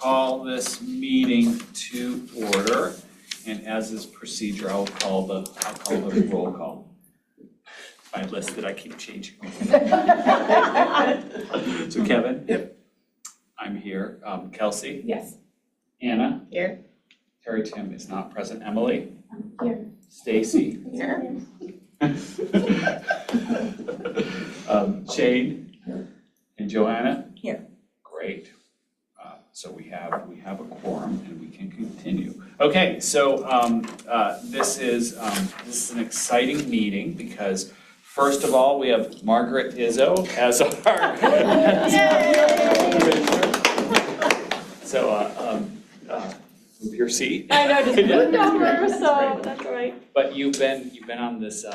call this meeting to order, and as is procedure, I'll call the roll call. My list that I keep changing. So Kevin? Yep. I'm here. Kelsey? Yes. Anna? Here. Terry Tim is not present. Emily? Here. Stacy? Here. Shane? And Joanna? Here. Great. So we have a quorum and we can continue. Okay, so this is an exciting meeting because first of all, we have Margaret Izzo as our commissioner. So move your seat. I know, just moved over, so Great. that's all right. But you've been on this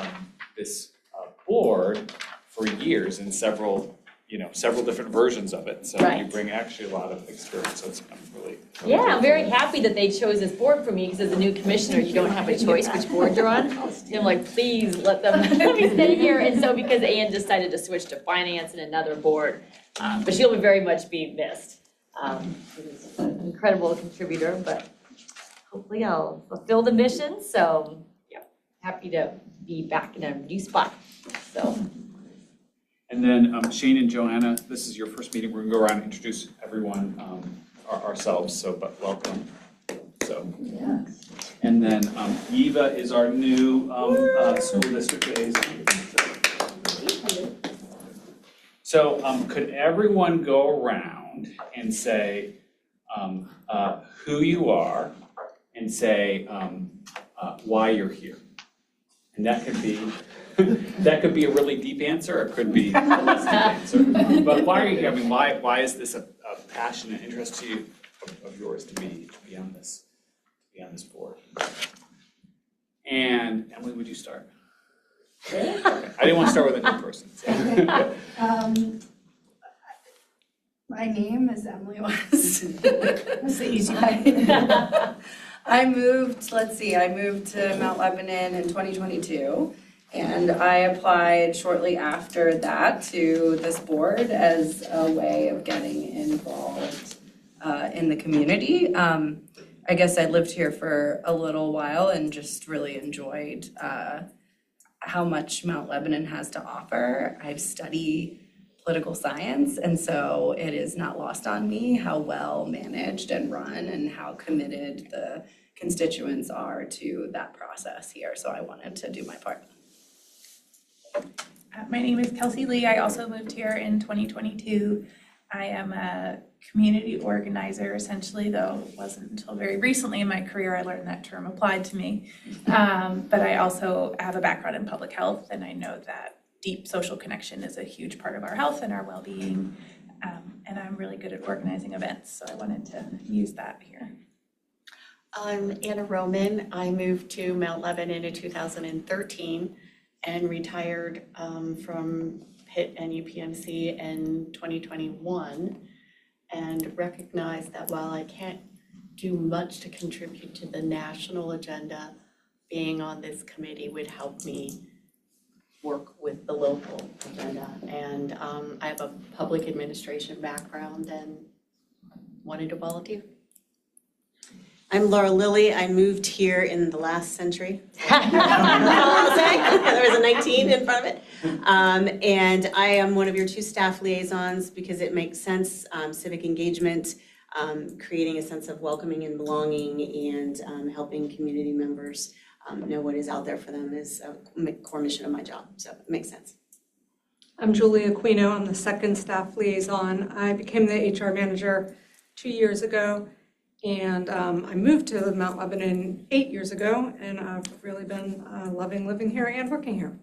board for years in several different versions of it. So Right. you bring actually a lot of experience. So I'm really Yeah, I'm very happy that they chose this board for me because as a new commissioner, you don't have a choice which board you're on. And I'm like, please let me stay here. And so because Ann decided to switch to finance and another board, but she'll very much be missed. She's an incredible contributor, but hopefully I'll fulfill the mission. So yeah, happy to be back in a new spot. So. And then Shane and Joanna, this is your first meeting. We're gonna go around and introduce everyone ourselves, so but welcome. So, Yeah. and then Eva is our new school district liaison. So could everyone go around and say who you are and say why you're here? And that could be a really deep answer, or it could be a less deep answer. But why are you here? I mean, why is this a passion and interest to you of yours to be on this board? And Emily, would you start? Okay. I didn't want to start with a new person. So. My name is Emily West. That's the easy way. I moved to Mount Lebanon in 2022. And I applied shortly after that to this board as a way of getting involved in the community. I guess I lived here for a little while and just really enjoyed how much Mount Lebanon has to offer. I study political science, and so it is not lost on me how well managed and run and how committed the constituents are to that process here. So I wanted to do my part. My name is Kelsey Lee. I also moved here in 2022. I am a community organizer, essentially, though it wasn't until very recently in my career I learned that term applied to me. But I also have a background in public health, and I know that deep social connection is a huge part of our health and our well-being. And I'm really good at organizing events, so I wanted to use that here. I'm Anna Roman. I moved to Mount Lebanon in 2013 and retired from Pitt and UPMC in 2021, and recognized that while I can't do much to contribute to the national agenda, being on this committee would help me work with the local agenda. And I have a public administration background and wanted to volunteer. I'm Laura Lilly. I moved here in the last century. There was a 19 in front of it. And I am one of your two staff liaisons because it makes sense. Civic engagement, creating a sense of welcoming and belonging, and helping community members know what is out there for them is a core mission of my job. So it makes sense. I'm Julia Aquino. I'm the second staff liaison. I became the HR manager 2 years ago. And I moved to Mount Lebanon 8 years ago, and I've really been loving living here and working here.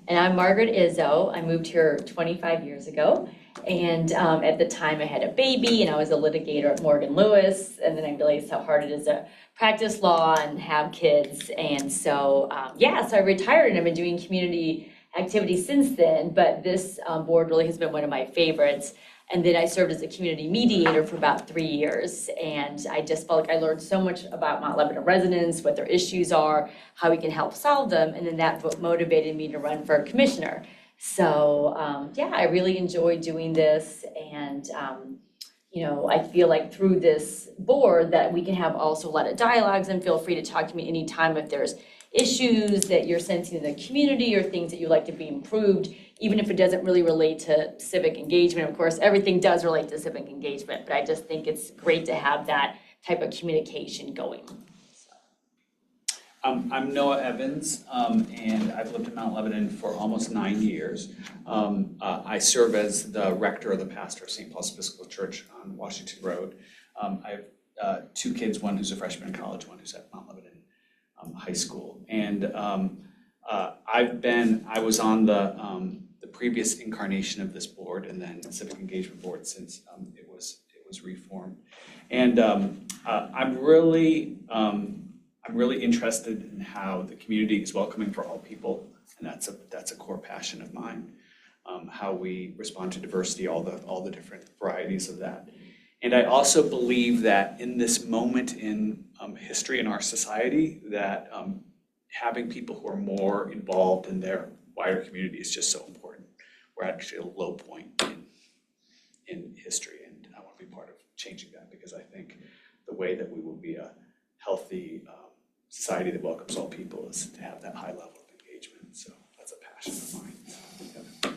And I'm Margaret Izzo. I moved here 25 years ago. And at the time I had a baby and I was a litigator at Morgan Lewis. And then I realized how hard it is to practice law and have kids. And so, so I retired and I've been doing community activities since then. But this board really has been one of my favorites. And then I served as a community mediator for about 3 years. And I just felt like I learned so much about Mount Lebanon residents, what their issues are, how we can help solve them. And then that motivated me to run for commissioner. So I really enjoy doing this. And you know, I feel like through this board that we can have also a lot of dialogues, and feel free to talk to me anytime if there's issues that you're sensing in the community or things that you'd like to be improved, even if it doesn't really relate to civic engagement. Of course, everything does relate to civic engagement, but I just think it's great to have that type of communication going. I'm Noah Evans, and I've lived in Mount Lebanon for almost 9 years. I serve as the rector or the pastor of St. Paul's Episcopal Church on Washington Road. I have 2 kids, one who's a freshman in college, one who's at Mount Lebanon High School. And I was on the previous incarnation of this board, and then the Civic Engagement Board since it was reformed. And I'm really interested in how the community is welcoming for all people, and that's a core passion of mine. How we respond to diversity, all the different varieties of that. And I also believe that in this moment in history in our society, that having people who are more involved in their wider community is just so important. We're actually at a low point in history, and I want to be part of changing that, because I think the way that we will be a healthy society that welcomes all people is to have that high level of engagement. So that's a passion of mine. Yeah.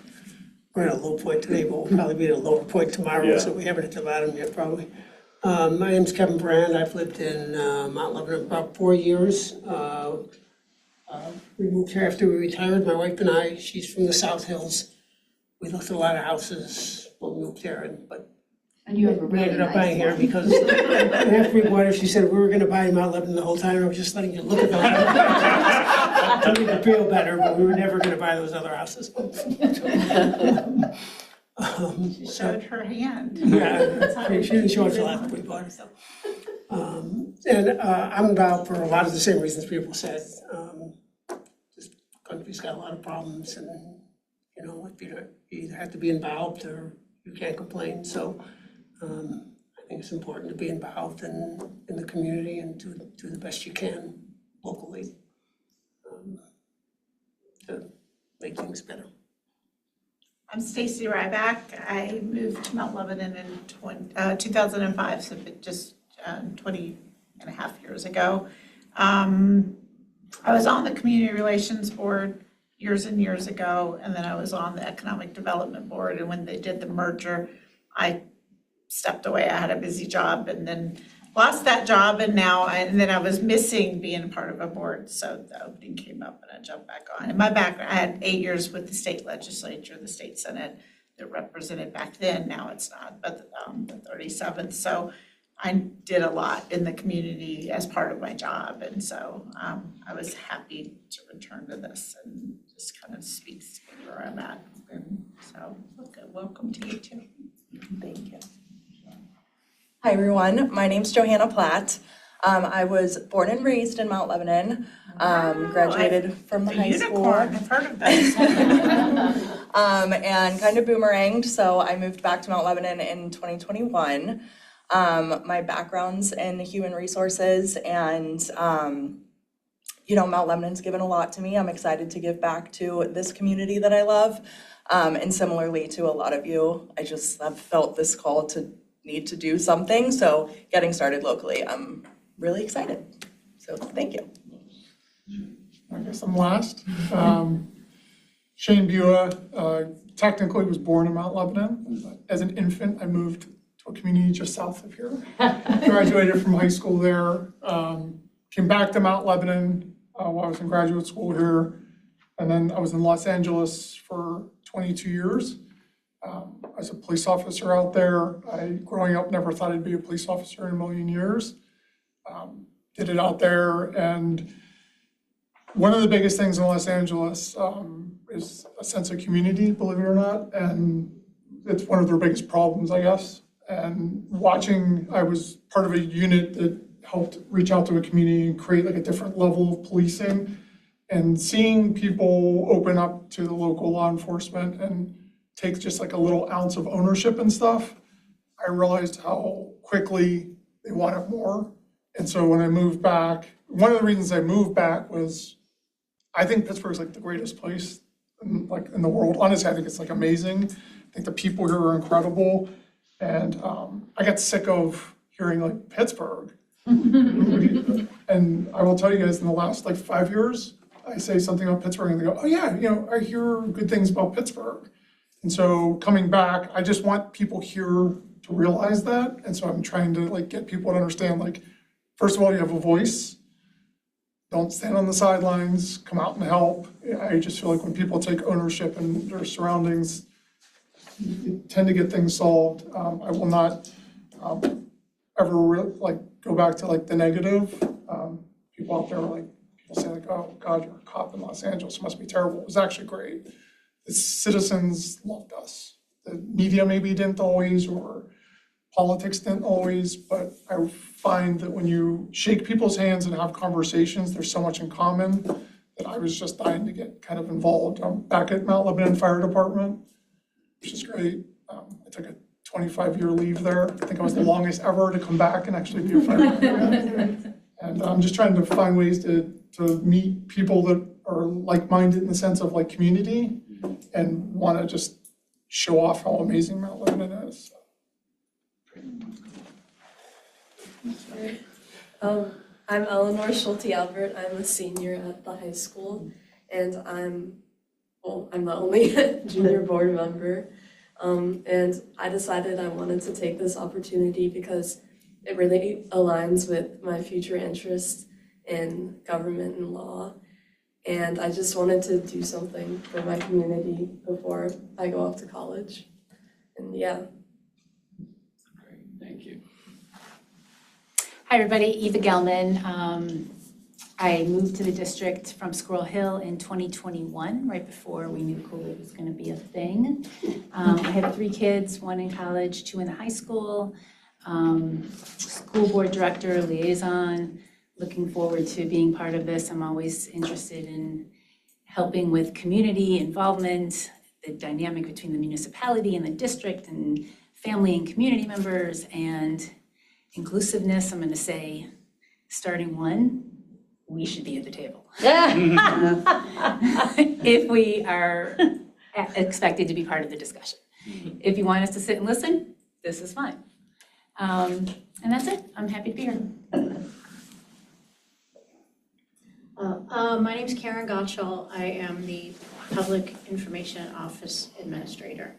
We're at a low point today, but we'll probably be at a lower point tomorrow, Yeah. so we haven't hit the bottom yet, probably. My name's Kevin Brand. I've lived in Mount Lebanon about 4 years. We moved here after we retired, my wife and I. She's from the South Hills. We looked at a lot of houses when we moved here, but And you have a we really ended up nice buying here one. because after we bought it, she said, we were gonna buy Mount Lebanon the whole time. I was just letting you look at those houses to make it feel better, but we were never gonna buy those other houses. She showed her hand. Yeah, she didn't show us a lot when we bought it, so. And I'm involved for a lot of the same reasons people said. This country's got a lot of problems, and, you know, if you either have to be involved or you can't complain, so I think it's important to be involved in the community and do the best you can locally to make things better. I'm Stacy Ryback. I moved to Mount Lebanon in 2005, so just 20 and a half years ago. I was on the Community Relations Board years and years ago, and then I was on the Economic Development Board, and when they did the merger, I stepped away. I had a busy job and then lost that job, and then I was missing being part of a board, so the opening came up and I jumped back on. And my background, I had 8 years with the state legislature, the state senate that represented back then, now it's not, but the 37th. So I did a lot in the community as part of my job, and so I was happy to return to this and just kind of speaks to where I'm at. And so, okay, welcome to you too. Thank you. Hi, everyone. My name's Johanna Platt. I was born and raised in Mount Lebanon, graduated from the high school. Unicorn, I've heard of that. And kind of boomeranged, so I moved back to Mount Lebanon in 2021. My background's in human resources, and Mount Lebanon's given a lot to me. I'm excited to give back to this community that I love. And similarly to a lot of you, I just have felt this call to need to do something. So getting started locally, I'm really excited. So thank you. I guess I'm last. Shane Bua, technically was born in Mount Lebanon. As an infant, I moved to a community just south of here. Graduated from high school there. Came back to Mount Lebanon while I was in graduate school here. And then I was in Los Angeles for 22 years. As a police officer out there. Growing up, never thought I'd be a police officer in a million years. Did it out there, and one of the biggest things in Los Angeles is a sense of community, believe it or not, and it's one of their biggest problems, I guess. And I was part of a unit that helped reach out to a community and create like a different level of policing, and seeing people open up to the local law enforcement and take just like a little ounce of ownership and stuff, I realized how quickly they wanted more. And so when I moved back, one of the reasons I moved back was I think Pittsburgh's like the greatest place in the world. Honestly, I think it's like amazing. I think the people here are incredible. And I got sick of hearing like Pittsburgh. And I will tell you guys, in the last like 5 years, I say something about Pittsburgh and they go, oh yeah, I hear good things about Pittsburgh. And so coming back, I just want people here to realize that. And so I'm trying to like get people to understand, like, first of all, you have a voice. Don't stand on the sidelines, come out and help. I just feel like when people take ownership in their surroundings, you tend to get things solved. I will not ever go back to like the negative. People out there people say like, oh God, you're a cop in Los Angeles, it must be terrible. It was actually great. The citizens loved us. The media maybe didn't always, or politics didn't always, but I find that when you shake people's hands and have conversations, there's so much in common that I was just dying to get kind of involved. I'm back at Mount Lebanon Fire Department, which is great. I took a 25-year leave there. I think I was the longest ever to come back and actually be a firefighter. And I'm just trying to find ways to meet people that are like-minded in the sense of like community and want to just show off how amazing Mount Lebanon is. I'm Eleanor Schulte Albert. I'm a senior at the high school, and I'm the only junior board member. And I decided I wanted to take this opportunity because it really aligns with my future interests in government and law. And I just wanted to do something for my community before I go off to college. And yeah. Great, thank you. Hi, everybody. Eva Gelman. I moved to the district from Squirrel Hill in 2021, right before we knew COVID was going to be a thing. I have 3 kids, 1 in college, 2 in the high school. School board director, liaison. Looking forward to being part of this. I'm always interested in helping with community involvement, the dynamic between the municipality and the district, and family and community members, and inclusiveness. I'm going to say, starting one, we should be at the table. If we are expected to be part of the discussion. If you want us to sit and listen, this is fine. And that's it. I'm happy to be here. My name's Karen Gottschall. I am the Public Information Office Administrator,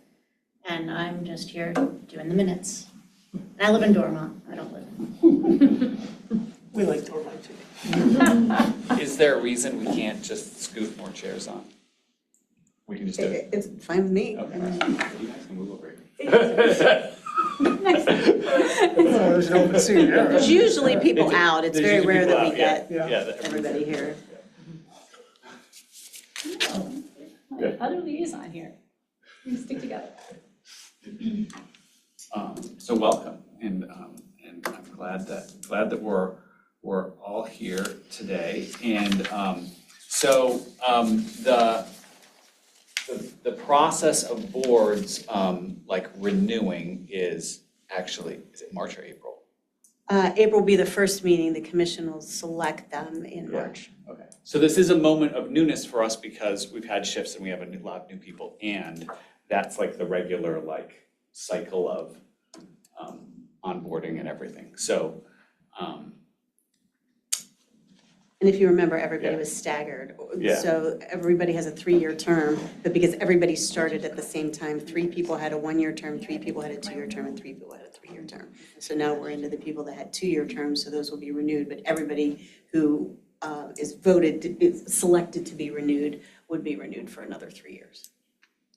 and I'm just here doing the minutes. And I live in Dormont. I don't live We like Dormont too. Is there a reason we can't just scoot more chairs on? We can just do it. It's fine with me. Okay. You guys can move over here. There's an open seat there. There's usually people out. It's There's very usually rare people that we out, get yeah, everybody here. Other liaison here. We stick together. So welcome, and I'm glad that we're all here today. And so the process of boards like renewing is it March or April? April will be the first meeting. The commission will select them in March. Okay. So this is a moment of newness for us because we've had shifts and we have a lot of new people, and that's like the regular cycle of onboarding and everything. So. And if you remember, everybody was staggered. Yeah. So everybody has a 3-year term, but because everybody started at the same time, 3 people had a 1-year term, 3 people had a 2-year term, and 3 people had a 3-year term. So now we're into the people that had 2-year terms, so those will be renewed, but everybody who is selected to be renewed would be renewed for another 3 years,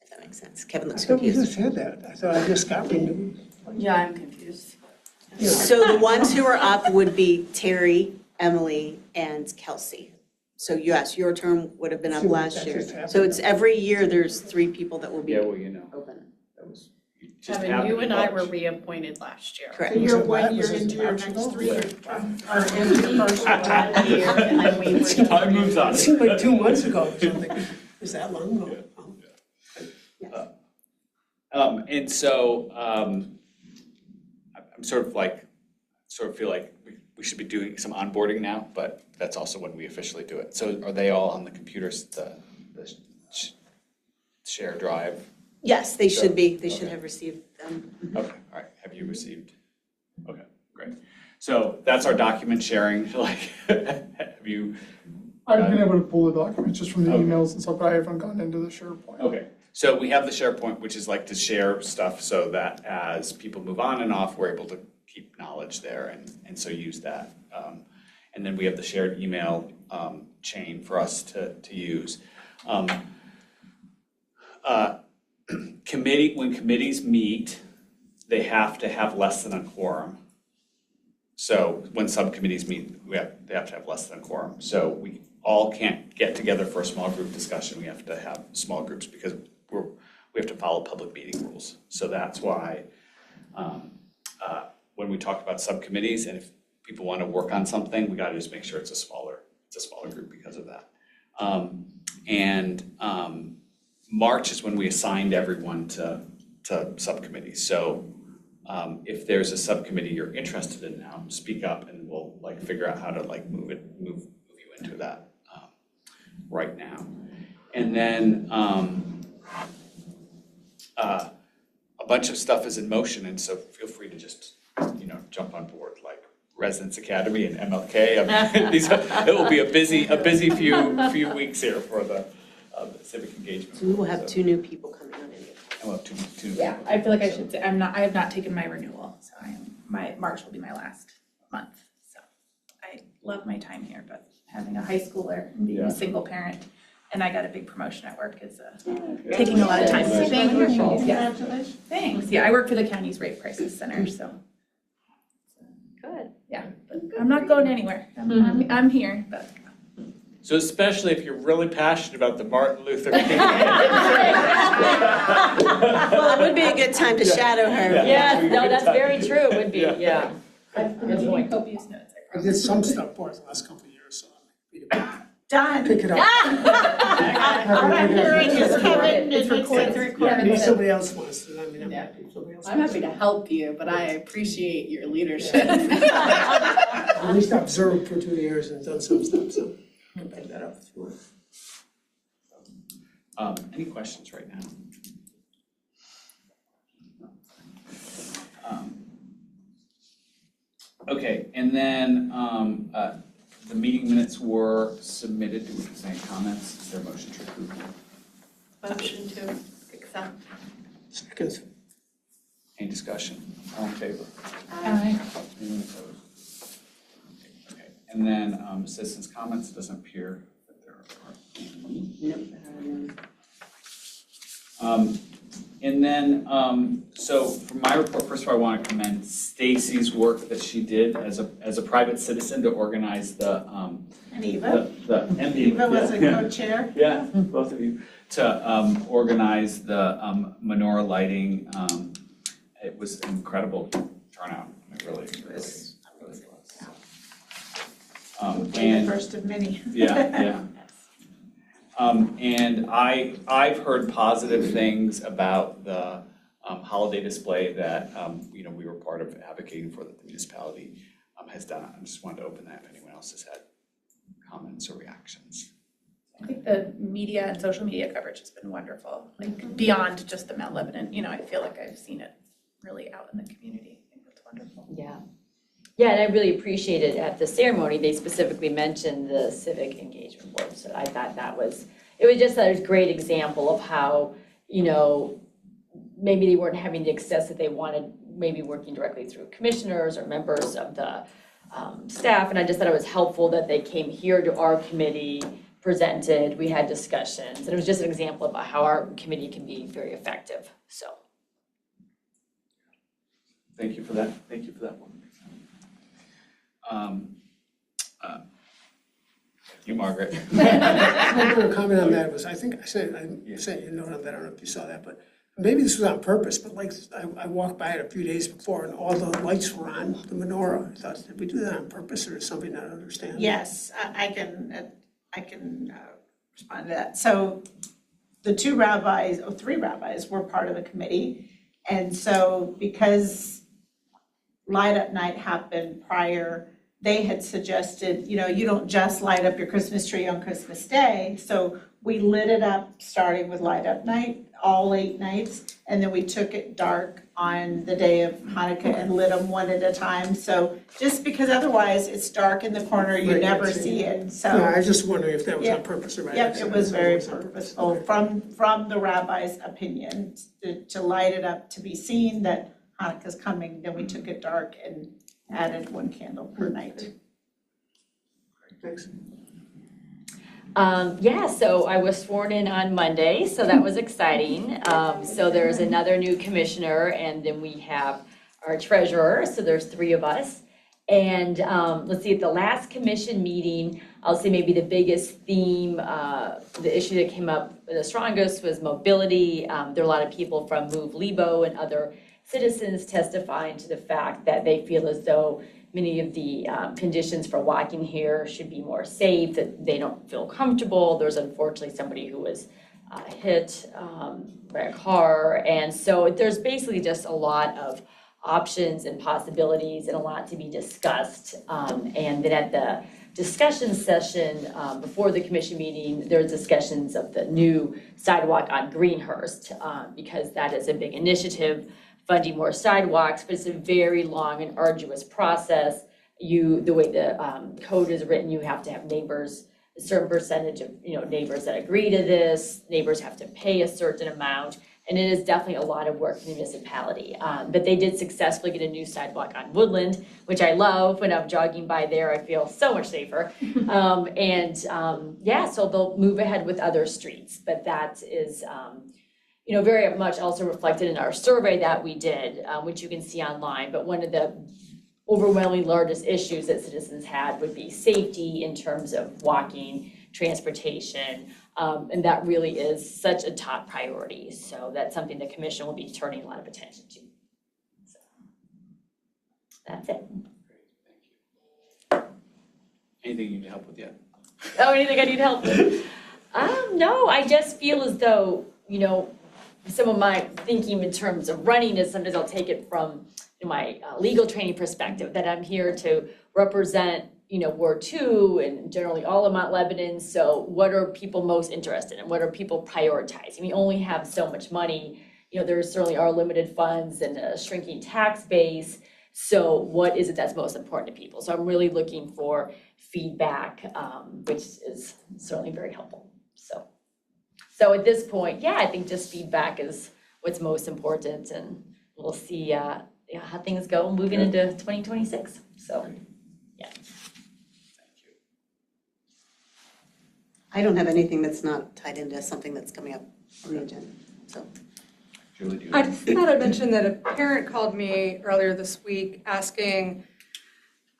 if that makes sense. Kevin I looks thought we confused. just said that. I thought I just got renewed. Yeah, I'm confused. So the ones who are up would be Terry, Emily, and Kelsey. So yes, your term would have been up last year. So it's every year there's 3 people that will be open. That was just Kevin, happened you in and I were March. reappointed last year. Correct. So You're that 1 was year just into your March next ago? 3 year Wow. or into your first year, and we were just Time moves on. It seemed like 2 months ago or something. Is that long ago? And so I'm sort of feel like we should be doing some onboarding now, but that's also when we officially do it. So are they all on the computers, the share drive? Yes, they should be. They should Okay. have received them. Okay, all right. you received? Okay, great. So that's our document sharing, like, have you? I've been able to pull the documents just from the Okay. emails and stuff, but I haven't gone into the SharePoint. Okay, so we have the SharePoint, which is like to share stuff so that as people move on and off, we're able to keep knowledge there and so use that. And then we have the shared email chain for us to use. When committees meet, they have to have less than a quorum. So when subcommittees meet, they have to have less than a quorum. So we all can't get together for a small group discussion. We have to have small groups because we have to follow public meeting rules. So that's why when we talk about subcommittees, and if people want to work on something, we got to just make sure it's a smaller group because of that. March is when we assigned everyone to subcommittees. So if there's a subcommittee you're interested in now, speak up and we'll like figure out how to like move you into that right now. And then a bunch of stuff is in motion, and so feel free to just jump on board, like Residence Academy and MLK. I mean, it will be a busy few weeks here for the civic engagement. So we will have 2 new people coming on in. And we'll have two. Yeah, I feel like I should say, I have not taken my renewal, so my March will be my last month. So I love my time here, but having a high schooler and being a single parent, and I got a big promotion at work is taking a lot of time. So thank you. Yeah. Thanks. Yeah, I work for the county's Rape Crisis Center, so. Good. Yeah, but I'm not going anywhere. I'm here, but. So especially if you're really passionate about the Martin Luther King. Well, it would be a good time to shadow her. Yes, no, that's very true, it would be, yeah. I've been taking copious notes. I did some stuff for the last couple of years, so I'm Done. pick it up. All I'm hearing is Kevin. It's recorded. Maybe somebody else wants to, I mean, I'm happy if somebody else I'm wants happy to help you, but I appreciate your leadership. At least I observed for 2 years and done some stuff, so I can pick that up if you want. Any questions right now? Okay, and then the meeting minutes were submitted. Do we have any comments? Is there a motion to approve? Motion to accept. Second. Any discussion? All in favor? Aye. Anyone opposed? Okay, and then citizens' comments, doesn't appear that there are. Nope. And then, so for my report, first of all, I want to commend Stacy's work that she did as a private citizen to organize the And Eva? And Eva was a yeah. co-chair. Yeah, both of you, to organize the menorah lighting. It was an incredible turnout. It really was. And the first of many. Yeah. And I've heard positive things about the holiday display that we were part of advocating for, that the municipality has done. I just wanted to open that if anyone else has had comments or reactions. I think the media and social media coverage has been wonderful, like beyond just the Mount Lebanon. I feel like I've seen it really out in the community. I think that's wonderful. Yeah. Yeah, and I really appreciated at the ceremony, they specifically mentioned the Civic Engagement Board. So I thought it was just a great example of how, maybe they weren't having the success that they wanted, maybe working directly through commissioners or members of the staff. And I just thought it was helpful that they came here to our committee, presented, we had discussions. And it was just an example of how our committee can be very effective, so. Thank you for that. Thank you for that one. You, Margaret. My other comment on that was, I think I sent you a note on that, I don't know if you saw that, but maybe this was on purpose, but like, I walked by it a few days before and all the lights were on the menorah. I thought, did we do that on purpose or is something not understand? Yes, I can respond to that. So the 3 rabbis were part of the committee. And so because Light Up Night happened prior, they had suggested, you don't just light up your Christmas tree on Christmas Day. So we lit it up, starting with light up night, all 8 nights, and then we took it dark on the day of Hanukkah and lit them one at a time. So just because otherwise it's dark in the corner, you Right, never yeah. see it, so. No, I was just wondering if that was Yeah. on purpose or by Yep, accident. it was very So it was on purpose. purposeful from the rabbi's opinion, to light it up, to be seen that Hanukkah's coming, then we took it dark and added 1 candle per night. Thanks. Yeah, so I was sworn in on Monday, so that was exciting. So there's another new commissioner, and then we have our treasurer, so there's 3 of us. And let's see, at the last commission meeting, I'll say maybe the biggest theme, the issue that came up the strongest was mobility. There are a lot of people from Move Lebo and other citizens testifying to the fact that they feel as though many of the conditions for walking here should be more safe, that they don't feel comfortable. There's unfortunately somebody who was hit by a car. And so there's basically just a lot of options and possibilities and a lot to be discussed. And then at the discussion session before the commission meeting, there were discussions of the new sidewalk on Greenhurst because that is a big initiative, funding more sidewalks, but it's a very long and arduous process. The way the code is written, you have to have neighbors, a certain percentage of neighbors that agree to this. Neighbors have to pay a certain amount, and it is definitely a lot of work for the municipality. But they did successfully get a new sidewalk on Woodland, which I love. When I'm jogging by there, I feel so much safer. Yeah, so they'll move ahead with other streets, but that is very much also reflected in our survey that we did, which you can see online. But one of the overwhelmingly largest issues that citizens had would be safety in terms of walking, transportation, and that really is such a top priority. So that's something the commission will be turning a lot of attention to. So that's it. Anything you need help with yet? Oh, anything I need help with? No, I just feel as though, some of my thinking in terms of running is sometimes I'll take it from my legal training perspective, that I'm here to represent, Ward 2 and generally all of Mount Lebanon. So what are people most interested in? What are people prioritizing? We only have so much money. There certainly are limited funds and a shrinking tax base. So what is it that's most important to people? So I'm really looking for feedback, which is certainly very helpful. So at this point, yeah, I think just feedback is what's most important, and we'll see how things go moving into 2026. So, yeah. I don't have anything that's not tied into something that's coming up on the agenda, so. Julie, do you? I just thought I'd mention that a parent called me earlier this week asking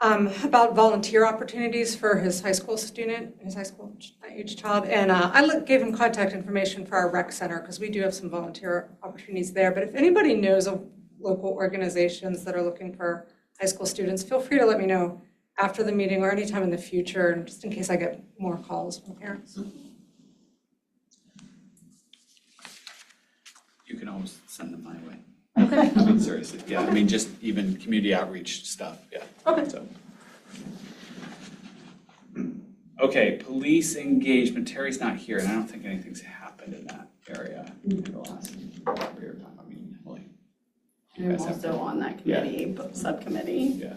about volunteer opportunities for his high school student, his high school age child. And I gave him contact information for our rec center because we do have some volunteer opportunities there. But if anybody knows of local organizations that are looking for high school students, feel free to let me know after the meeting or anytime in the future, and just in case I get more calls from parents. You can always send them my way. Okay. I mean, seriously, yeah, I mean, just even community outreach stuff, yeah. Okay. So. Okay, police engagement, Terry's not here, and I don't think anything's happened in that area in the last period of time. I mean, Emily. you I'm guys have- also on that committee, but subcommittee. Yeah.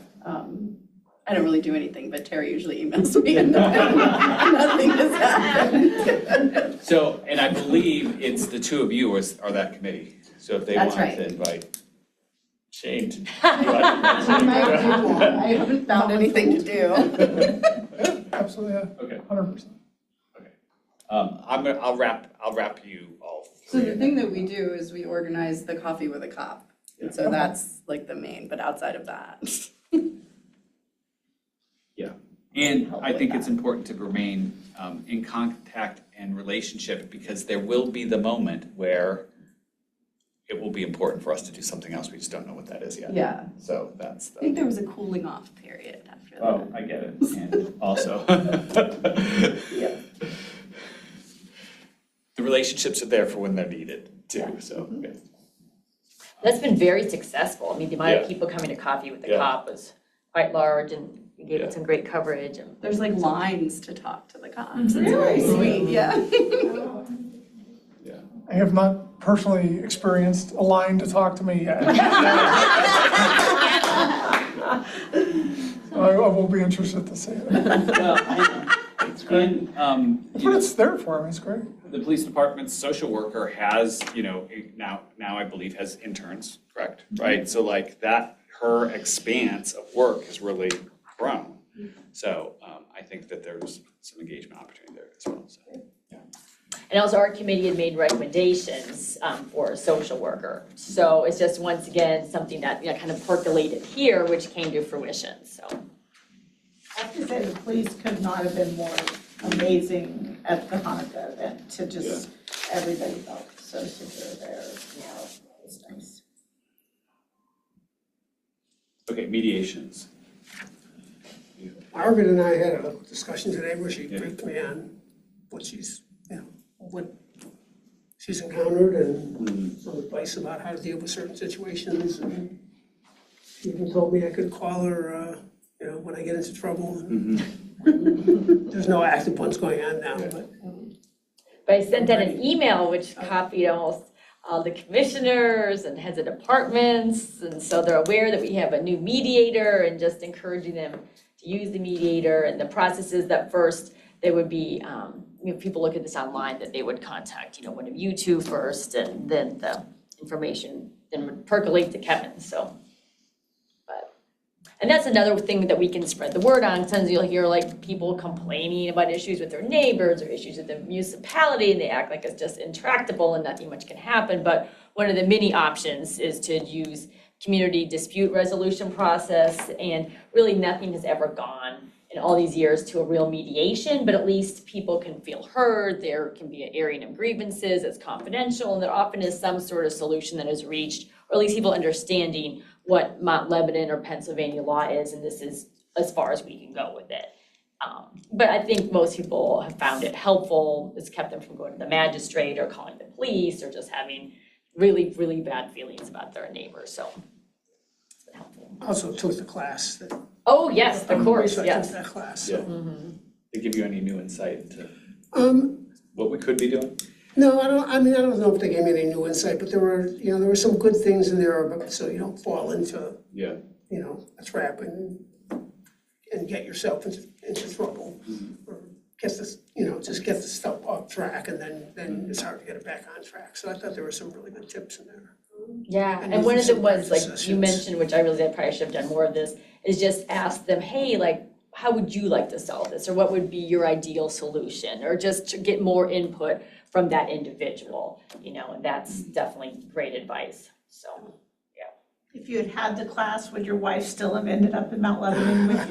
I don't really do anything, but Terry usually emails me and nothing has happened. So, and I believe it's the 2 of you are that committee. So if they That's want right. to invite Shane to. I might do that. I haven't found anything to do. Absolutely, yeah, Okay, 100%. okay. I'll wrap you all. So the thing that we do is we organize the coffee with a cop. And so that's like the main, but outside of that. Yeah, and I think it's important to remain in contact and relationship, because there will be the moment where it will be important for us to do something else. We just don't know what that is yet. Yeah. So that's I think there was a cooling off period after that. Oh, I get it. And also. Yeah. The relationships are there for when they're needed too, so. Okay. That's been very successful. I mean, the amount of Yeah. people coming to coffee with the Yeah. cop was quite large, and gave it some great coverage. There's like lines to talk to the cops. It's very sweet, yeah. I have not personally experienced a line to talk to me yet. I will be interested to see it. It's great. That's what it's there for, I mean, it's great. The police department's social worker has, now I believe has interns, correct? Right, so like that, her expanse of work has really grown. So I think that there's some engagement opportunity there as well, so. And also our committee had made recommendations for a social worker. So it's just, once again, something that, kind of percolated here, which came to fruition, so. I have to say, the police could not have been more amazing at the Hanukkah event, to just, everybody felt so secure there, it's nice. Okay, mediations. Margaret and I had a discussion today where she briefed me on what she's, what she's encountered and some advice about how to deal with certain situations. And she even told me I could call her, when I get into trouble. There's no active ones going on now, but. But I sent out an email which copied almost all the commissioners and heads of departments. And so they're aware that we have a new mediator and just encouraging them to use the mediator, and the process is that first they would be, if people look at this online, that they would contact, one of you two first, and then the information then would percolate to Kevin, so. And that's another thing that we can spread the word on. Sometimes you'll hear like people complaining about issues with their neighbors or issues with the municipality, and they act like it's just intractable and nothing much can happen. But one of the many options is to use community dispute resolution process, and really nothing has ever gone in all these years to a real mediation, but at least people can feel heard. There can be an airing of grievances, it's confidential, and there often is some sort of solution that is reached, or at least people understanding what Mount Lebanon or Pennsylvania law is, and this is as far as we can go with it. But I think most people have found it helpful. It's kept them from going to the magistrate or calling the police or just having really, really bad feelings about their neighbors, so it's been helpful. Also took the class. Oh, yes, of course, I yes. took that class. Yeah. So. They give you any new insight into what we could be doing? No, I don't know if they gave me any new insight, but there were some good things in there, so you don't fall into, a trap and get yourself into trouble. Or get this, just get the stuff off track, and then it's hard to get it back on track. So I thought there were some really good tips in there. Yeah, and one of the ones, like you mentioned, which I realized I probably should have done more of this, is just ask them, hey, like, how would you like to solve this? Or what would be your ideal solution? Or just to get more input from that individual, and that's definitely great advice, so, yeah. If you had had the class, would your wife still have ended up in Mount Lebanon with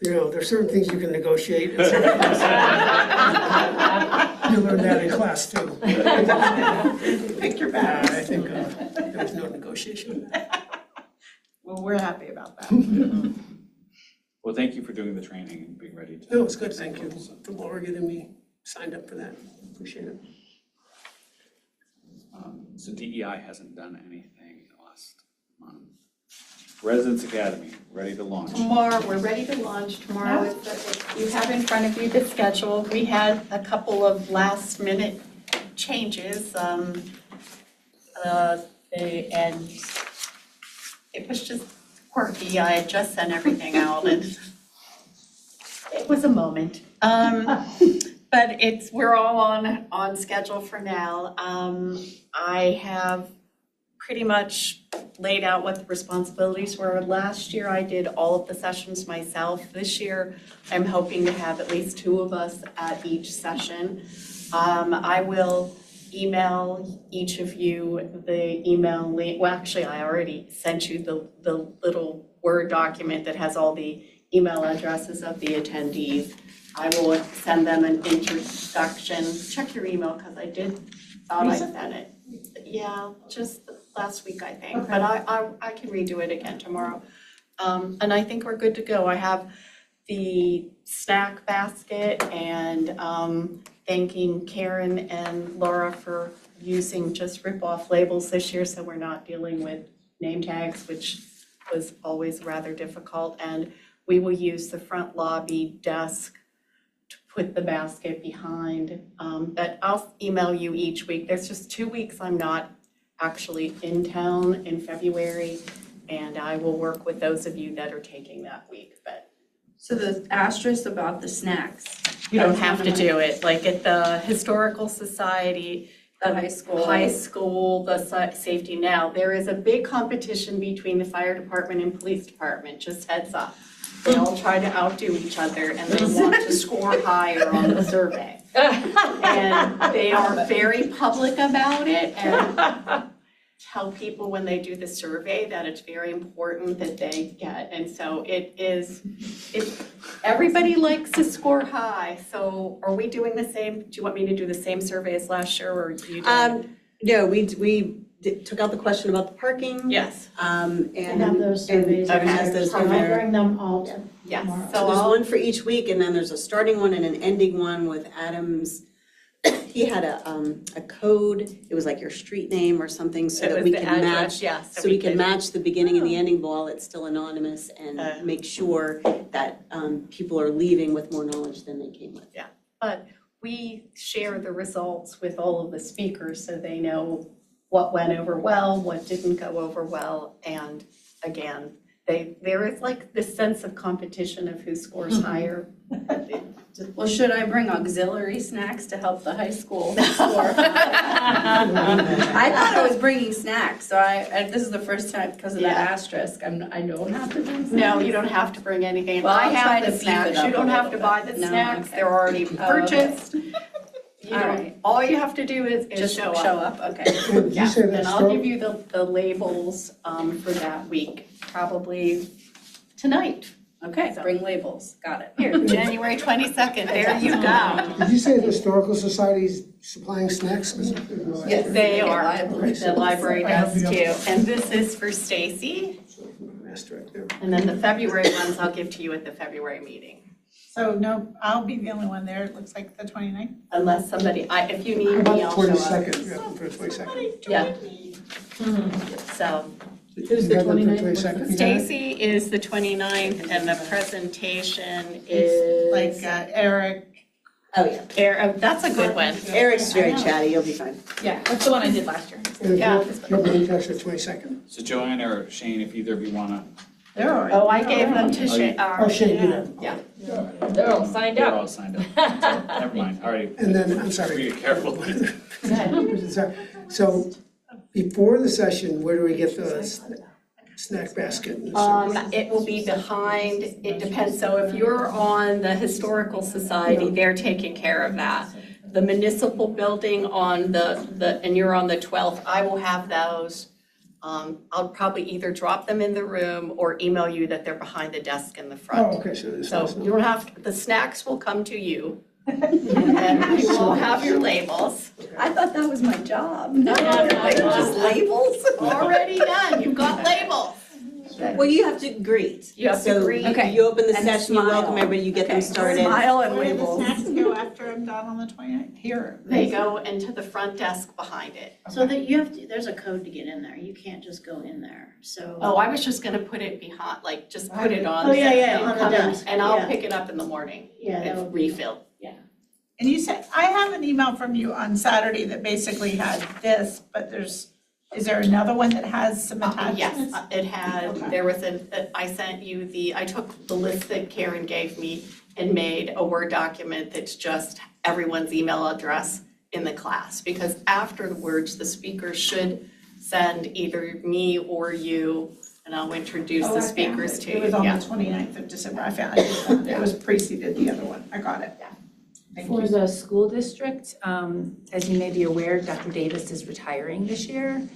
you? There's certain things you can negotiate. And certain things you learn that in class too. Pick your battles. I think there was no negotiation. Well, we're happy about that. Well, thank you for doing the training and being ready to. No, it's good, thank you for Laura getting me signed up for that. Appreciate it. So DEI hasn't done anything in the last month. Residence Academy, ready to launch. Tomorrow, we're ready to launch tomorrow. You have in front of you the schedule. We had a couple of last minute changes. And it was just quirky. I had just sent everything out and it was a moment. But we're all on schedule for now. I have pretty much laid out what the responsibilities were. Last year, I did all of the sessions myself. This year, I'm hoping to have at least 2 of us at each session. I will email each of you the email link. Well, actually, I already sent you the little Word document that has all the email addresses of the attendees. I will send them an introduction. Check your email, because I thought I sent it. Yeah, just last week, I think, okay. But I can redo it again tomorrow. And I think we're good to go. I have the snack basket, and thanking Karen and Laura for using just rip-off labels this year, so we're not dealing with name tags, which was always rather difficult. And we will use the front lobby desk to put the basket behind. But I'll email you each week. There's just 2 weeks I'm not actually in town in February, and I will work with those of you that are taking that week, but So the asterisk about the snacks. you don't have to do it. Like at the Historical Society, The high school. high school, the safety now, there is a big competition between the fire department and police department, just heads up. They all try to outdo each other and they want to score higher on the survey. And they are very public about it and tell people when they do the survey that it's very important that they get. And so everybody likes to score high. So are we doing the same? Do you want me to do the same survey as last year or do you? No, we took out the question about the parking. Yes. And have those surveys. and has those So I'll in there. bring them all to Yes. tomorrow. So there's one for each week, and then there's a starting one and an ending one with Adam's. He had a code, it was like your street name or something, so It that was we the can address, match. yes, So we can could- match the beginning and the ending while it's still anonymous and make sure that people are leaving with more knowledge than they came with. But we share the results with all of the speakers so they know what went over well, what didn't go over well. And again, there is like this sense of competition of who scores higher. Well, should I bring auxiliary snacks to help the high school score? I thought I was bringing snacks, so this is the first time because of the Yeah. asterisk. I don't have to bring snacks. No, you don't have to bring anything. Well, I I'll try have to the beef it snacks. up You don't a have to little buy bit. the No, snacks. okay. They're already okay. purchased. You All don't, right. all you have to do is Just show show up. up, okay. Did you say And that's I'll give you the labels for that week, probably tonight. Okay, bring labels, got it. Here, January 22nd, there you go. Did you say the Historical Society's supplying snacks? Yes, they are, Library. the library does too. And this is for Stacy, Asterisk there. and then the February ones I'll give to you at the February meeting. So no, I'll be the only one there, it looks like the 29th. Unless somebody, if you need How me, about I'll show up. 22nd, yeah, for the 22nd. Yeah. So Who's the 22nd? Stacy is the 29th and the presentation is. Like Eric. Oh, yeah. That's a good one. Eric's very chatty, you'll be fine. Yeah, that's the one I did last year. And Yeah. nobody touched the 22nd? So Joanne or Shane, if either of you wanna, They're already. Oh, I gave them to Shane. Oh, Shane, you know. Yeah. They're all signed they're up. all signed up. Never mind, alright. And then, I'm sorry. Read it carefully. So, before the session, where do we get the snack basket? It will be behind, it depends, so if you're on the Historical Society, they're taking care of that. The municipal building on and you're on the 12th, I will have those. I'll probably either drop them in the room or email you that they're behind the desk in the front. Oh, okay, so there's. So you don't have, the snacks will come to you. And you will have your labels. I thought that was my job. No, just labels, already done, you've got labels. Well, you have to greet. You have to greet. Okay. You open the And session, you welcome smile. everybody, you get them Okay. started. Smile and Where do the labels. snacks go after I'm done on the 29th? Here. They go into the front desk behind it. So that you have to, there's a code to get in there. You can't just go in there, so. Oh, I was just gonna put it behind, like, just put it on. Oh, yeah, yeah, and on the come in, desk, And I'll yeah. pick it up in the morning. Yeah, that It's would be- refilled. And you said, I have an email from you on Saturday that basically had this, but is there another one that has some attachments? Yes, it had, Okay. there was I sent you I took the list that Karen gave me and made a Word document that's just everyone's email address in the class. Because afterwards, the speakers should send either me or you, and I'll introduce Oh, the I found speakers it. to you. It was on Yeah. the 29th of December, I just found it, it was preceded the other one, I got it. Thank For you. the school district, as you may be aware, Dr. Davis is retiring this year.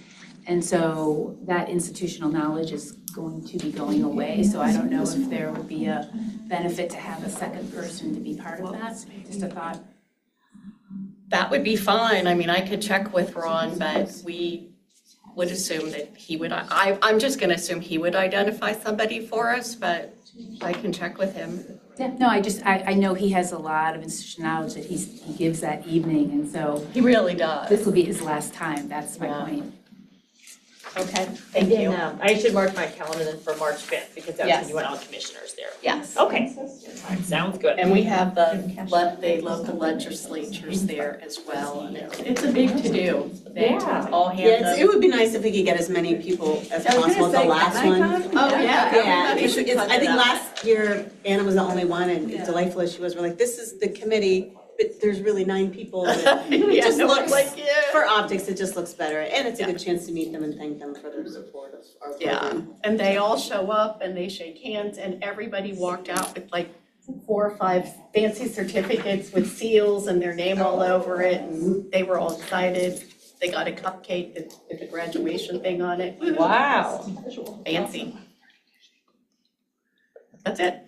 And so that institutional knowledge is going to be going away. So I don't know if there would be a benefit to have a second person to be part of that. Just a thought. That would be fine. I mean, I could check with Ron, but we would assume that he would, I'm just gonna assume he would identify somebody for us, but I can check with him. Yeah, no, I know he has a lot of institutional knowledge that he gives that evening. And so He really does. this will be his last time. That's my Yeah. point. Okay, And thank then, you. I should mark my calendar then for March 5th, because that's when Yes. you want all commissioners there. Yes. Okay, all right, sounds good. And we have the local legislatures there as well, and it's a big to-do. Yeah. All hands Yeah, on. it would be nice if we could get as many people as I was possible gonna at the say, last can I one. come? Oh, yeah. Yeah, everybody it's, should I cut think it up. last year Anna was the only one and Yeah. delightful as she was, we're like, this is the committee, but there's really 9 people. and It Yeah, just no, looks, like, yeah. for optics, it just looks better. And it's a Yeah. good chance to meet them and thank them for their support of our Yeah, program. and they all show up and they shake hands and everybody walked out with like 4 or 5 fancy certificates with seals and their name all over it, and they were all excited. They got a cupcake with the graduation thing on it. Wow. Fancy. That's it.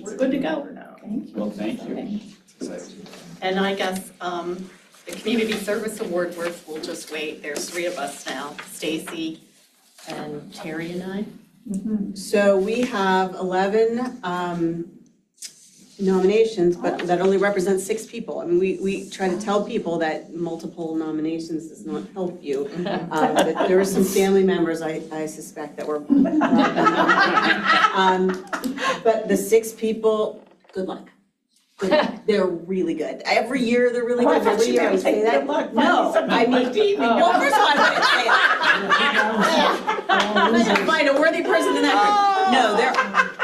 We're good to go. Well, thank you. It's exciting. And I guess the Community Service Award work, we'll just wait. There's 3 of us now, Stacy and Terry and I. So we have 11 nominations, but that only represents 6 people. I mean, we try to tell people that multiple nominations does not help you. But there were some family members, I suspect, that were. But the 6 people, good luck. They're really good. Every year they're really good. Every year I say that. No, I mean, well, first of all, I wouldn't say that. Find a worthy person in that group. No, they're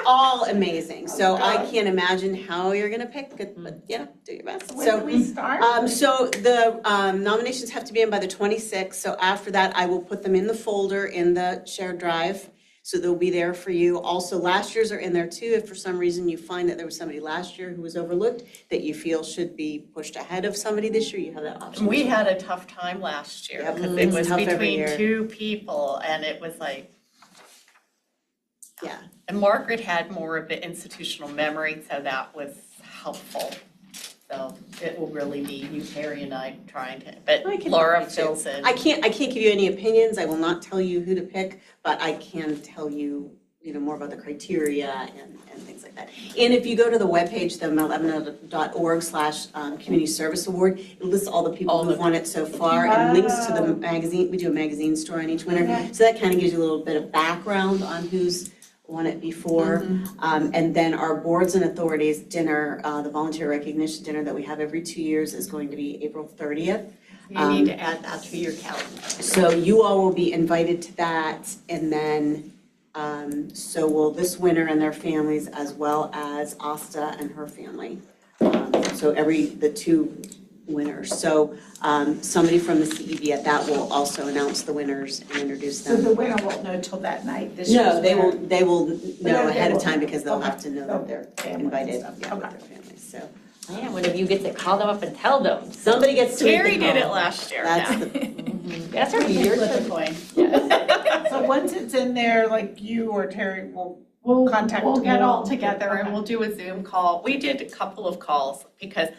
all amazing. So I can't imagine how you're gonna pick, but yeah, do your best. When do we start? So the nominations have to be in by the 26th. So after that, I will put them in the folder in the shared drive. So they'll be there for you. Also, last year's are in there too. If for some reason you find that there was somebody last year who was overlooked that you feel should be pushed ahead of somebody this year, you have that option. We had a tough time last year Yep, because it it's was tough every between year. 2 people and it was like, Yeah. and Margaret had more of the institutional memory, so that was helpful. So it will really be you, Terry, and I trying to, but I can Laura pick too. fills in. I can't give you any opinions. I will not tell you who to pick, but I can tell you, more about the criteria and things like that. And if you go to the webpage, the mountlebanon.org/community service award, it lists all the people who've won it so far and links to the magazine. We do a magazine store on each winner. So that kind of gives you a little bit of background on who's won it before. And then our boards and authorities dinner, the volunteer recognition dinner that we have every 2 years is going to be April 30th. You need to add that to your calendar. So you all will be invited to that, and then, so will this winner and their families, as well as Asta and her family. So the 2 winners. So somebody from the CEB at that will also announce the winners and introduce So them. the winner won't know till that night, this year's No, they winner. will They know will- ahead of time because they'll okay. have to know that they're Families and invited, stuff. yeah, with Okay. their families, so. Yeah, one of you gets to call them up and tell them. Somebody gets to make the Terry did it call. last year. That's yeah. That's our year Flip to a coin. So once it's in there, like you or Terry will contact. We'll get you. all together and Okay. we'll do a Zoom call. We did a couple of calls because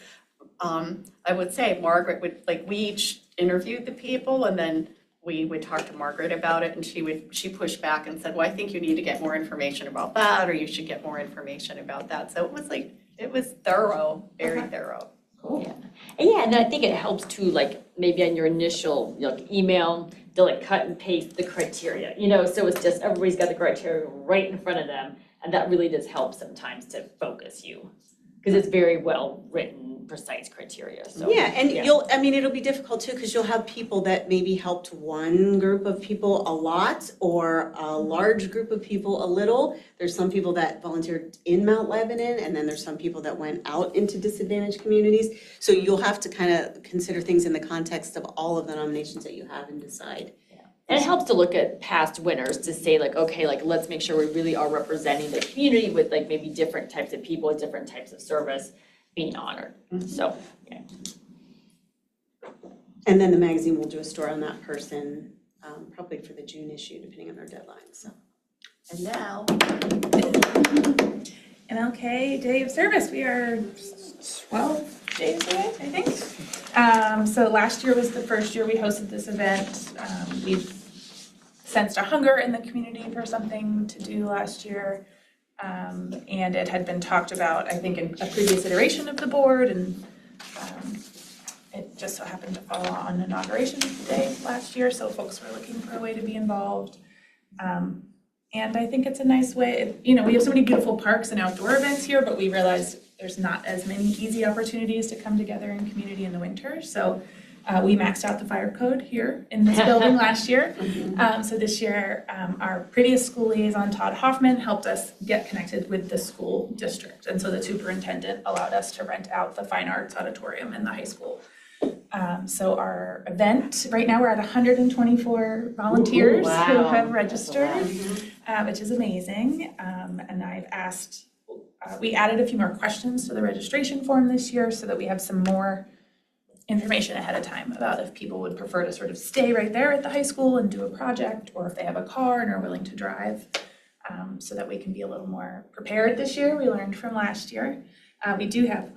I would say Margaret would, we each interviewed the people and then we would talk to Margaret about it and she pushed back and said, well, I think you need to get more information about that or you should get more information about that. So it was thorough, very thorough. Yeah. And yeah, and I think it helps too, maybe on your initial email, to cut and paste the criteria, so it's just everybody's got the criteria right in front of them. And that really does help sometimes to focus you, because it's very well written, precise criteria, so. Yeah, and it'll be difficult too, because you'll have people that maybe helped one group of people a lot or a large group of people a little. There's some people that volunteered in Mount Lebanon, and then there's some people that went out into disadvantaged communities. So you'll have to kind of consider things in the context of all of the nominations that you have and decide. And it helps to look at past winners to say okay, let's make sure we really are representing the community with maybe different types of people, different types of service being honored, so, yeah. And then the magazine will do a story on that person, probably for the June issue, depending on their deadline, so. And now, MLK Day of Service, we are 12 days away, I think. So last year was the first year we hosted this event. We've sensed a hunger in the community for something to do last year. And it had been talked about, I think, in a previous iteration of the board, and it just so happened to fall on Inauguration Day last year, so folks were looking for a way to be involved. And I think it's a nice way, we have so many beautiful parks and outdoor events here, but we realized there's not as many easy opportunities to come together in community in the winter. So we maxed out the fire code here in this building last year. So this year, our prettiest school liaison, Todd Hoffman, helped us get connected with the school district. And so the superintendent allowed us to rent out the fine arts auditorium in the high school. So our event, right now we're at 124 volunteers who have registered, which is amazing. And I've asked, we added a few more questions to the registration form this year so that we have some more information ahead of time about if people would prefer to sort of stay right there at the high school and do a project, or if they have a car and are willing to drive, so that we can be a little more prepared this year. We learned from last year. We do have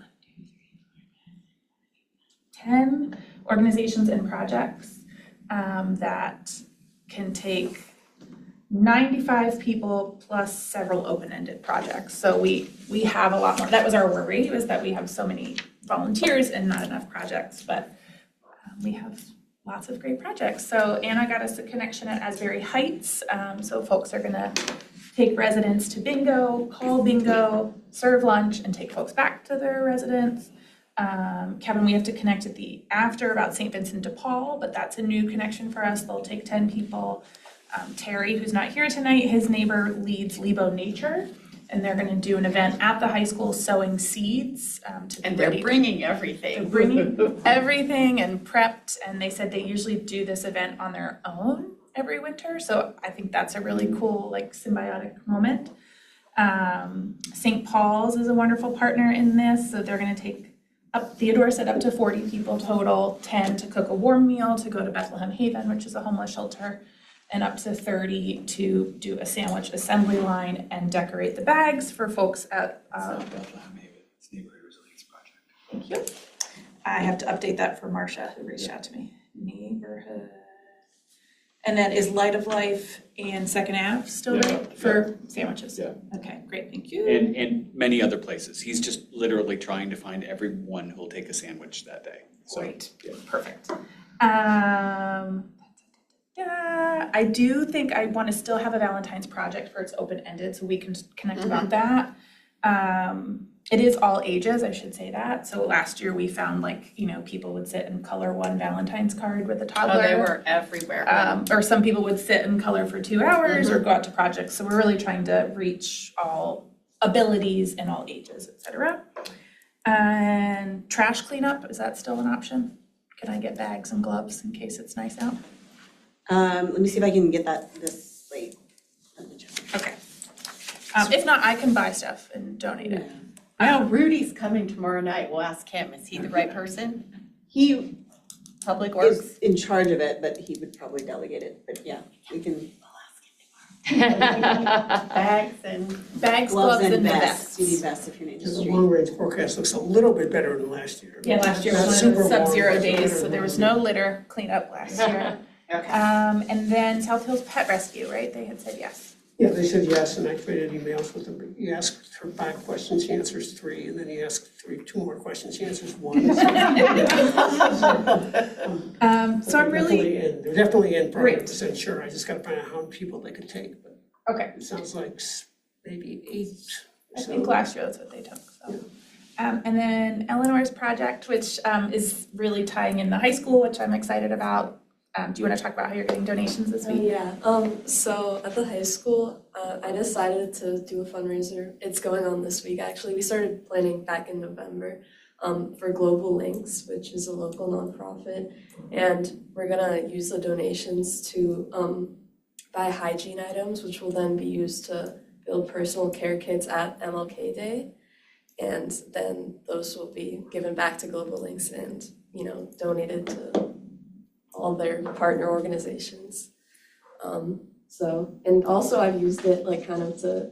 10 organizations and projects that can take 95 people plus several open-ended projects. So we have a lot more. That was our worry, was that we have so many volunteers and not enough projects, but we have lots of great projects. So Anna got us a connection at Asbury Heights. So folks are gonna take residents to bingo, call bingo, serve lunch, and take folks back to their residence. Kevin, we have to connect at the after about St. Vincent de Paul, but that's a new connection for us. They'll take 10 people. Terry, who's not here tonight, his neighbor leads Lebo Nature, and they're gonna do an event at the high school sowing seeds to be And ready. they're bringing everything. They're bringing everything and prepped, and they said they usually do this event on their own every winter, so I think that's a really cool, like, symbiotic moment. St. Paul's is a wonderful partner in this, so they're gonna take Theodore said up to 40 people total, 10 to cook a warm meal to go to Bethlehem Haven, which is a homeless shelter, and up to 30 to do a sandwich assembly line and decorate the bags for folks at. It's not Bethlehem Haven, it's Neighborhood Resilience Project. Thank you. I have to update that for Marcia, who reached out to me. Neighborhood. And then is Light of Life and Second Ave still there for sandwiches? Yeah. Okay, great, thank you. And many other places. He's just literally trying to find everyone who'll take a sandwich that day. So, Great, yeah. perfect. I do think I want to still have a Valentine's project for it's open-ended, so we can connect about that. It is all ages, I should say that. So last year we found people would sit and color one Valentine's card with a toddler. Oh, they were everywhere. Or some people would sit and color for 2 hours or go out to projects. So we're really trying to reach all abilities and all ages, et cetera. And trash cleanup, is that still an option? Can I get bags and gloves in case it's nice out? Let me see if I can get that this late. Let me check. Okay. If not, I can buy stuff and donate it. Well, Rudy's coming tomorrow night. We'll ask him. Is he the right person? He Public Works? is in charge of it, but he would probably delegate it, but yeah, we can. Bags and Bags, gloves, and vests. You need vests if you're in the The industry. long-range forecast looks a little bit better than last year. Yeah, last year Not was one of super the warm, sub-zero but days, better so than there was last no litter cleanup last year. Okay. And then South Hills Pet Rescue, right? They had said yes. Yeah, they said yes, and I traded emails with them. He asked her 5 questions, she answers 3, and then he asked 2 more questions, she answers 1. So I'm really, They're definitely in, probably Great. 100% sure. I just gotta find out how many people they could take, but okay, it sounds like maybe 8 I or think so. last year that's what they took, so. And then Eleanor's project, which is really tying in the high school, which I'm excited about. Do you want to talk about how you're getting donations this week? Yeah, so at the high school, I decided to do a fundraiser. It's going on this week, actually. We started planning back in November for Global Links, which is a local nonprofit. And we're gonna use the donations to buy hygiene items, which will then be used to build personal care kits at MLK Day. And then those will be given back to Global Links and, donated to all their partner organizations. And also I've used it kind of to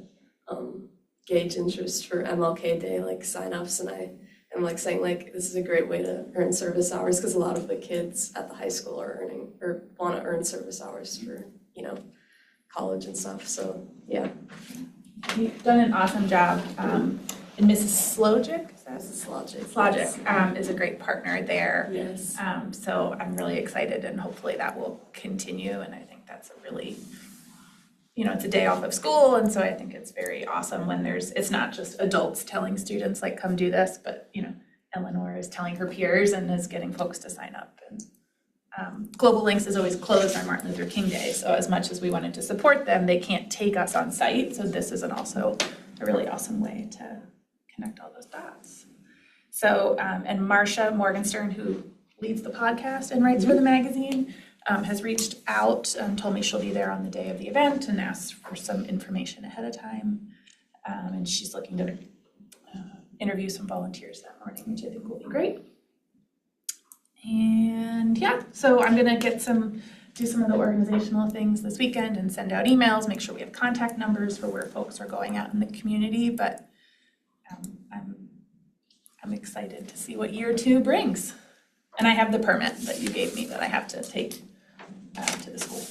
gauge interest for MLK Day, signups, and I am saying this is a great way to earn service hours because a lot of the kids at the high school are earning or want to earn service hours for, college and stuff, so yeah. You've done an awesome job. and Mrs. Slogic, is that? Mrs. Logic. Slogic, is a great partner there. Yes. So I'm really excited and hopefully that will continue, and I think that's a really, it's a day off of school, and so I think it's very awesome when it's not just adults telling students like, come do this, but, Eleanor is telling her peers and is getting folks to sign up. And Global Links is always closed on Martin Luther King Day, so as much as we wanted to support them, they can't take us on site, so this is also a really awesome way to connect all those dots. So, and Marcia Morgenstern, who leads the podcast and writes for the magazine, has reached out and told me she'll be there on the day of the event and asked for some information ahead of time. And she's looking to interview some volunteers that morning, which I think will be great. And yeah, so I'm gonna do some of the organizational things this weekend and send out emails, make sure we have contact numbers for where folks are going out in the community, but I'm excited to see what year 2 brings. And I have the permit that you gave me that I have to take to the school.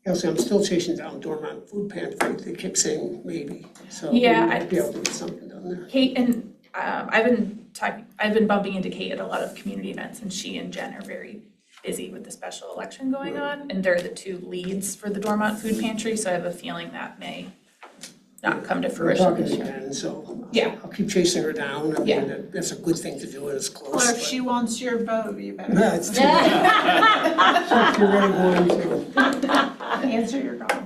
Elsie, I'm still chasing down Dormont Food Pantry. They keep saying maybe, so we Yeah, might be able to get something done there. Kate and I've been bumping into Kate at a lot of community events, and she and Jen are very busy with the special election going on, and they're the 2 leads for the Dormont Food Pantry, so I have a feeling that may not come to We're fruition talking this year. again, so Yeah. I'll keep chasing her down. I Yeah. mean, that's a good thing to do when it's close. Or if but- she wants your vote, you better No, it's too bad. So if you're really going to. answer your call.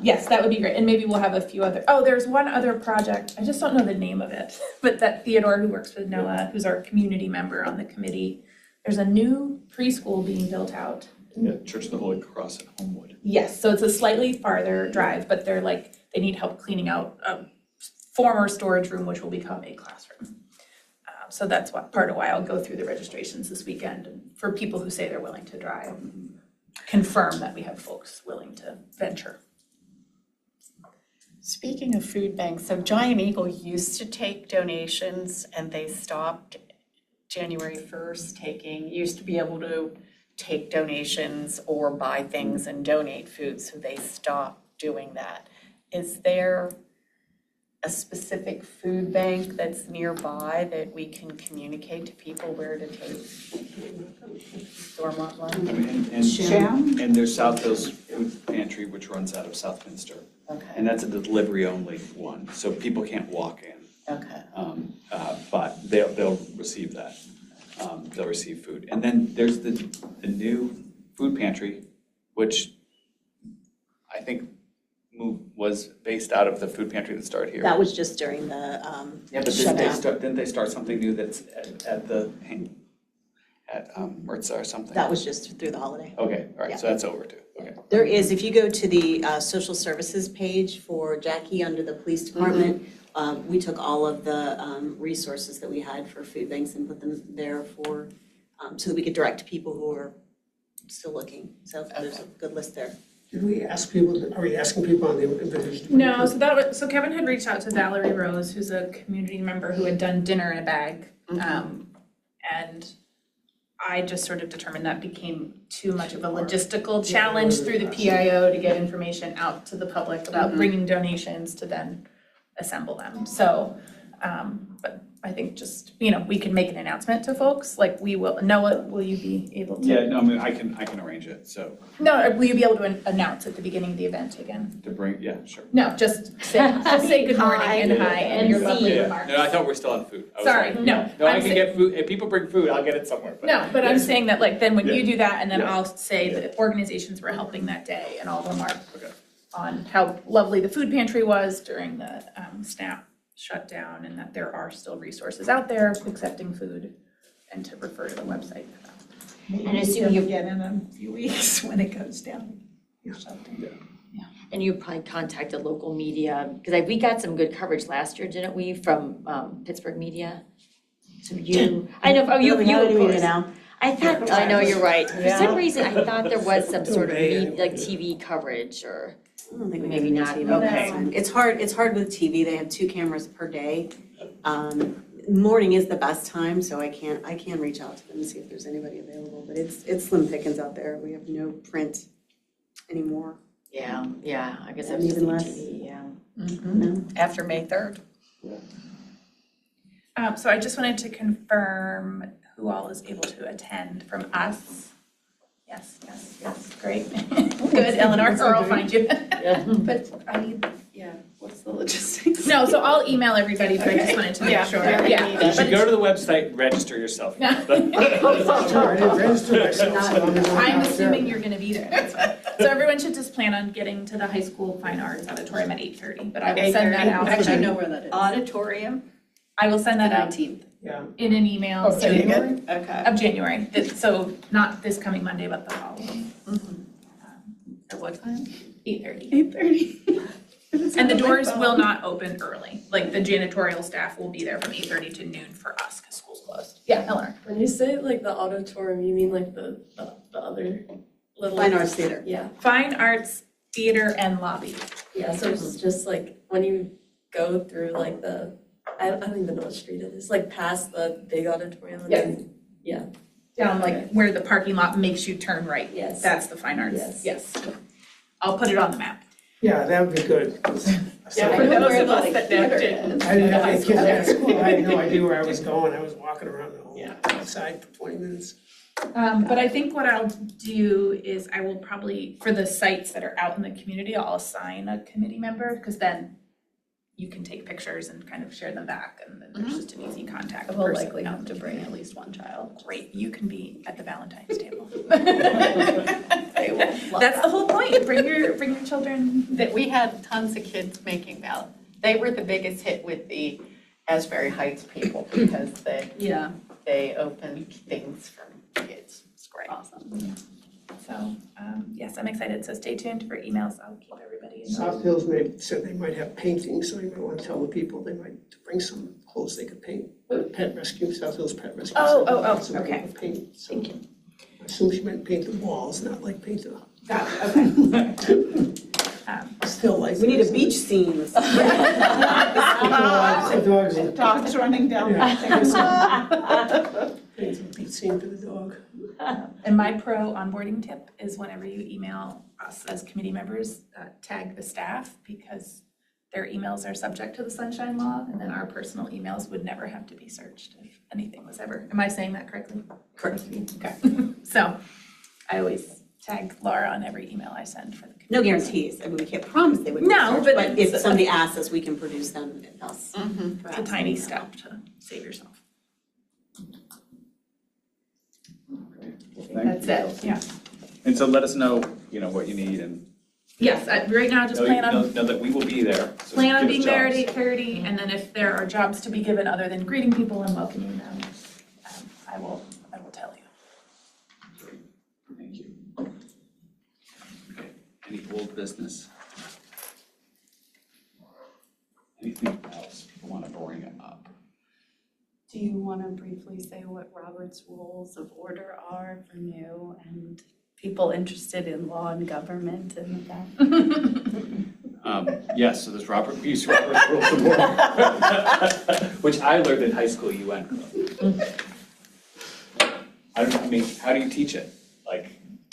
Yes, that would be great, and maybe we'll have a few other, there's one other project, I just don't know the name of it, but that Theodore, who works with Noah, who's our community member on the committee, there's a new preschool being built out. Yeah, Church of the Holy Cross at Homewood. Yes, so it's a slightly farther drive, but they need help cleaning out a former storage room, which will become a classroom. So that's part of why I'll go through the registrations this weekend, and for people who say they're willing to drive, confirm that we have folks willing to venture. Speaking of food banks, so Giant Eagle used to take donations and they stopped January 1st used to be able to take donations or buy things and donate food, so they stopped doing that. Is there a specific food bank that's nearby that we can communicate to people where to take Dormont lunch? And there's South Hills Food Pantry, which runs out of Southminster. Okay, And that's a delivery only one, so people can't walk in. okay. But they'll receive that. They'll receive food. And then there's the new food pantry, which I think was based out of the food pantry that started here. That was just during the Yeah, but didn't they start something new that's at Mertza or something? That was just through the holiday. Okay, all right, so that's over too. Okay. There is, if you go to the social services page for Jackie under the police department, we took all of the resources that we had for food banks and put them there for, so that we could direct people who are still looking. So there's a good list there. Did we ask people, are we asking people on the invitation? No, so Kevin had reached out to Valerie Rose, who's a community member who had done dinner in a bag. And I just sort of determined that became too much of a logistical challenge through the PIO to get information out to the public about bringing donations to then assemble them. So, but I think just, we can make an announcement to folks, like we will. Noah, will you be able to? Yeah, no, I mean, I can arrange it, so No, will you be able to announce at the beginning of the event again? to bring, yeah, sure. No, just say good morning and hi and your lovely remarks. No, I thought we were still on food. I was Sorry, like, no. No, I I'm can sa- get food, if people bring food, I'll get it somewhere. No, but I'm saying that then when Yeah. you do that, and then Yeah. I'll say that organizations were helping that day and I'll remark on how lovely the food pantry was during the SNAP shutdown, and that there are still resources out there accepting food, and to refer to the website for that. And assuming you Get in a few weeks when it goes down. And you probably contacted local media, because we got some good coverage last year, didn't we, from Pittsburgh media? So I know, you of course. I thought, I know, you're right. For some reason, I thought there was some sort of TV coverage, or I don't think we maybe can do not. TV. Okay. It's hard with TV. They have 2 cameras per day. Morning is the best time, so I can reach out to them and see if there's anybody available, but it's slim pickings out there. We have no print anymore. Yeah, I guess And I'm just even thinking less. TV, yeah. after May 3rd. So I just wanted to confirm who all is able to attend from us. Yes, great. Good, Eleanor, or I'll find you. But I need, what's the logistics? No, so I'll email everybody, but I just wanted to make sure, You should go to the website and register yourself. I didn't register myself, so I'm not I'm out assuming there. you're gonna be there, that's fine. So everyone should just plan on getting to the high school fine arts auditorium at 8:30, but I will send that out. Actually, I know where that is. Auditorium. I will send that out 19th. Yeah. in an email. Of so- January? Okay. Of January, so not this coming Monday, but the following. At what time? 8:30. 8:30. And the doors will not open early, like the janitorial staff will be there from 8:30 to noon for us, because school's closed. Yeah, Eleanor. When you say like the auditorium, you mean like the other little? Fine Arts Theater. Yeah, Fine arts, theater, and lobby. yeah, so it's just like when you go through like I don't even know what street it is, like past the big auditorium and then, yeah. Down like where the parking lot makes you turn right. Yes. That's the fine arts. Yes. Yes. I'll put it on the map. Yeah, that would be good. 'Cause Yeah, for those of us that don't. I didn't have any kids at school, I had no idea where I was going, I was walking around the whole outside for 20 minutes. But I think what I'll do is I will probably, for the sites that are out in the community, I'll assign a committee member, because then you can take pictures and kind of share them back, and then there's just an easy contact I will person. likely have to bring at least one child. Great, you can be at the Valentine's table. They will love That's the that. whole point, bring your children. That we had tons of kids making that. They were the biggest hit with the Asbury Heights people because Yeah, they opened things for kids. It's great. awesome. So, yes, I'm excited, so stay tuned for emails, I'll keep everybody in. South Hills said they might have painting, so you might want to tell the people they might bring some clothes they could paint. Pet Rescue, South Hills Pet Rescue. said they could paint, so Thank you. I assume she meant paint the walls, not like paint the, Got it, okay. still like. We need a beach scene. The dogs, Dogs running down. yeah. Paint some beach scene for the dog. And my pro onboarding tip is whenever you email us as committee members, tag the staff, because their emails are subject to the sunshine law, and then our personal emails would never have to be searched if anything was ever, am I saying that correctly? Correct. Okay, so I always tag Laura on every email I send for the committee. No guarantees. I mean, we can't promise they would be No, searched, but if somebody asks us, we can produce them us. It's a tiny step to save yourself. That's it, yeah. And so let us know, what you need and Yes, right now, just plan on know that we will be there. So plan on give us being there at jobs. 8:30, and then if there are jobs to be given other than greeting people and welcoming them, I will tell you. Thank you. Okay, any old business? Anything else people want to bring up? Do you want to briefly say what Robert's Rules of Order are for new and people interested in law and government and that? Yes, so there's we use Robert's Rules of Order, which I learned in high school UN club. How do you teach it? Like,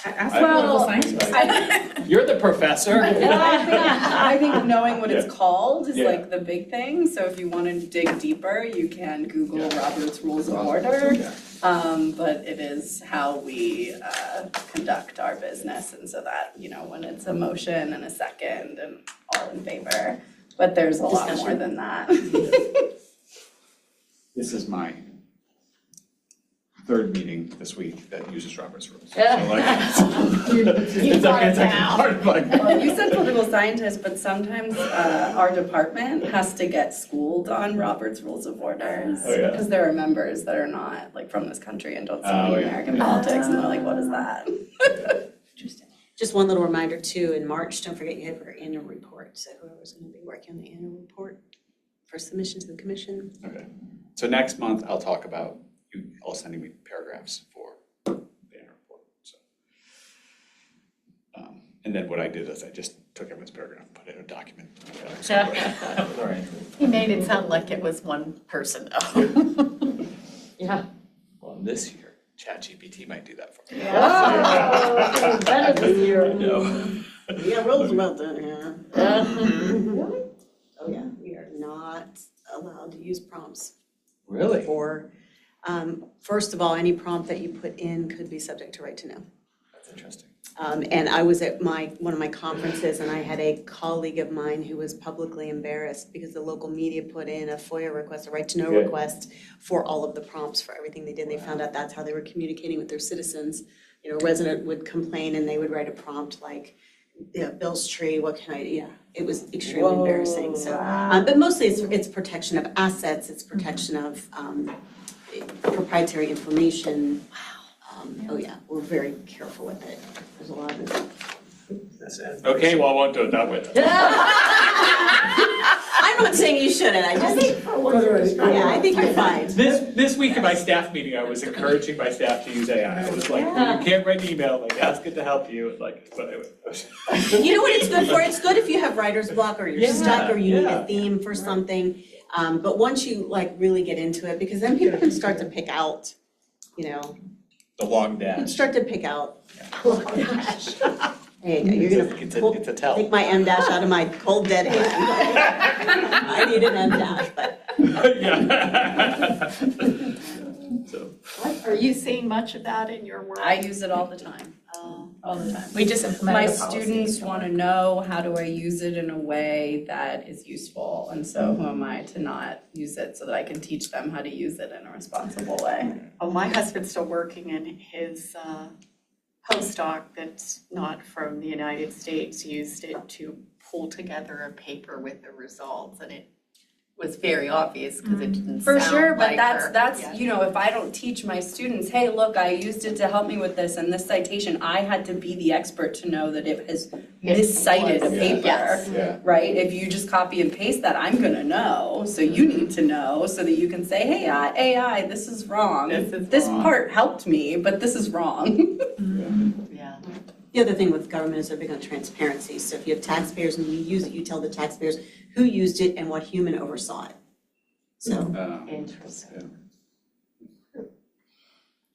Ask the political scientist. you're the professor. I think knowing what it's called is Yeah. like the big thing, so if you want to dig deeper, you can Google Robert's Rules of Order. But it is how we conduct our business, and so that, when it's a motion and a second and all in favor, but there's a lot more than that. This is my third meeting this week that uses Robert's Rules. So Yeah. it's actually part of my. Well, you said political scientist, but sometimes our department has to get schooled on Robert's Rules of Orders. Oh, yeah. Because there are members that are not like from this country and don't study Oh, yeah. American politics, and they're like, what is that? Interesting. Just one little reminder too, in March, don't forget you have your annual report, so whoever's gonna be working on the annual report for submission to the commission. Okay, so next month I'll talk about you all sending me paragraphs for the annual report, so. And then what I did is I just took everyone's paragraph, put it in a document. All right. He made it sound like it was one person though. Yeah. Well, this year, ChatGPT might do that for me. Oh, better this year. I know. Yeah, rules about that, yeah. allowed to use prompts Really? for, first of all, any prompt that you put in could be subject to right to know. That's interesting. And I was at one of my conferences, and I had a colleague of mine who was publicly embarrassed because the local media put in a FOIA request, a right to know Good. request for all of the prompts for everything they did. And they found out that's how they were communicating with their citizens. You know, a resident would complain and they would write a prompt like, yeah, Bill's tree, what can I, yeah, it was extremely embarrassing, so. But mostly it's protection of assets, it's protection of proprietary information. Oh yeah, we're very careful with it. There's a lot of it. Okay, well, I won't do it that way then. I'm not saying you shouldn't, I just, yeah, I think you're fine. This week in my staff meeting, I was encouraging my staff to use AI. I was like, you can't write an email, like, ask it to help you, like, but anyway. You know what it's good for? It's good if you have writer's block or you're stuck or you need Yeah. a theme for something. But once you like really get into it, because then people can start to pick out, you know, The long you dash. can start to pick out. Hey, you're It's gonna a tell. take my M dash out of my cold dead hand. I need an M dash, but. Yeah. So, Are you seeing much of that in your work? I use it all the time, all the time. We just implemented My a policy. students want to know, how do I use it in a way that is useful? And so who am I to not use it so that I can teach them how to use it in a responsible way? Oh, my husband's still working, and his postdoc that's not from the United States used it to pull together a paper with the results, and it was very obvious because it didn't For sound sure, but like that's, her. you know, if I don't teach my students, hey, look, I used it to help me with this and this citation, I had to be the expert to know that it has miscited a was, paper, yes. yeah. right? If you just copy and paste that, I'm gonna know, so you need to know, so that you can say, hey, AI, this is wrong. This wrong. part helped me, but this is wrong. Yeah. The other thing with government is they're big on transparency. So if you have taxpayers and you use it, you tell the taxpayers who used it and what human oversaw it. So. Interesting.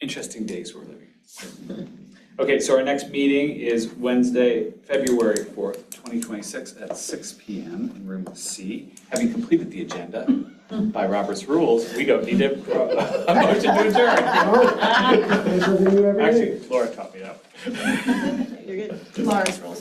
Interesting days we're living in. Okay, so our next meeting is Wednesday, February 4th, 2026 at 6 p.m. in room C. Having completed the agenda by Robert's rules, we don't need a motion to adjourn. Actually, Laura taught me that one. You're good. Laura's rules.